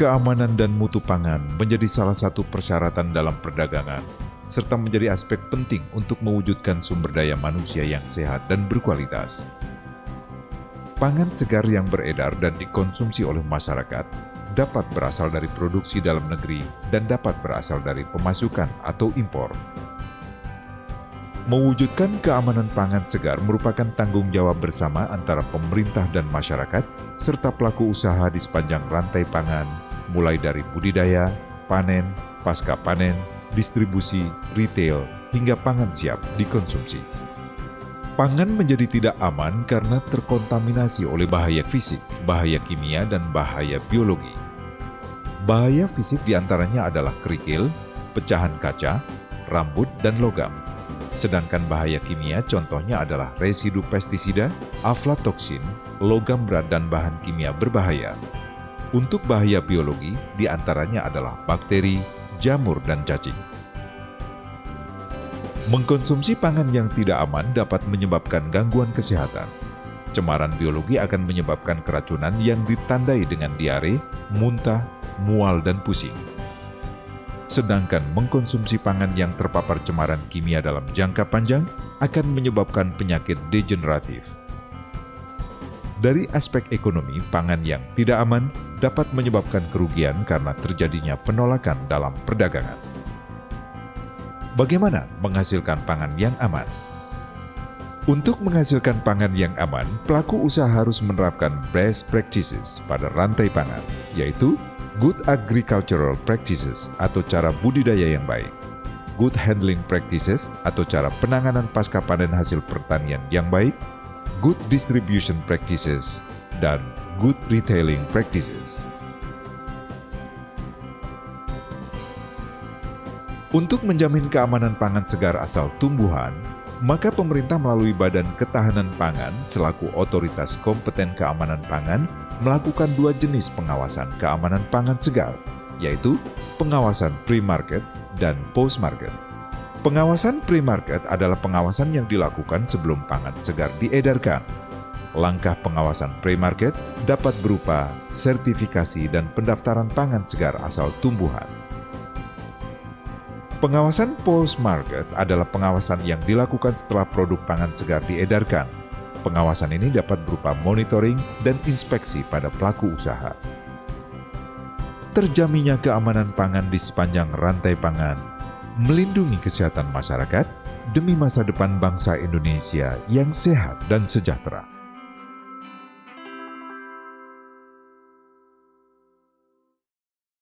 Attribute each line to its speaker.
Speaker 1: keamanan dan mutu pangan menjadi salah satu persyaratan dalam perdagangan, serta menjadi aspek penting untuk mewujudkan sumber daya manusia yang sehat dan berkualitas. Pangan segar yang beredar dan dikonsumsi oleh masyarakat dapat berasal dari produksi dalam negeri dan dapat berasal dari pemasukan atau impor. Mewujudkan keamanan pangan segar merupakan tanggung jawab bersama antara pemerintah dan masyarakat, serta pelaku usaha di sepanjang rantai pangan, mulai dari budidaya, panen, pasca panen, distribusi, retail, hingga pangan siap dikonsumsi. Pangan menjadi tidak aman karena terkontaminasi oleh bahaya fisik, bahaya kimia, dan bahaya biologi. Bahaya fisik diantaranya adalah kerikil, pecahan kaca, rambut, dan logam. Sedangkan bahaya kimia contohnya adalah residu pestisida, aflatoksin, logam berat, dan bahan kimia berbahaya. Untuk bahaya biologi diantaranya adalah bakteri, jamur, dan cacing. Mengkonsumsi pangan yang tidak aman dapat menyebabkan gangguan kesehatan. Cemaran biologi akan menyebabkan keracunan yang ditandai dengan diare, muntah, mual, dan pusing. Sedangkan mengkonsumsi pangan yang terpapar cemaran kimia dalam jangka panjang akan menyebabkan penyakit degeneratif. Dari aspek ekonomi, pangan yang tidak aman dapat menyebabkan kerugian karena terjadinya penolakan dalam perdagangan. Bagaimana menghasilkan pangan yang aman? Untuk menghasilkan pangan yang aman, pelaku usaha harus menerapkan best practices pada rantai pangan, yaitu good agricultural practices atau cara budidaya yang baik, good handling practices atau cara penanganan pasca panen hasil pertanian yang baik, good distribution practices, dan good retailing practices. Untuk menjamin keamanan pangan segar asal tumbuhan, maka pemerintah melalui Badan Ketahanan Pangan selaku otoritas kompeten keamanan pangan melakukan dua jenis pengawasan keamanan pangan segar, yaitu pengawasan pre-market dan post-market. Pengawasan pre-market adalah pengawasan yang dilakukan sebelum pangan segar diedarkan. Langkah pengawasan pre-market dapat berupa sertifikasi dan pendaftaran pangan segar asal tumbuhan. Pengawasan post-market adalah pengawasan yang dilakukan setelah produk pangan segar diedarkan. Pengawasan ini dapat berupa monitoring dan inspeksi pada pelaku usaha. Terjaminnya keamanan pangan di sepanjang rantai pangan, melindungi kesehatan masyarakat demi masa depan bangsa Indonesia yang sehat dan sejahtera.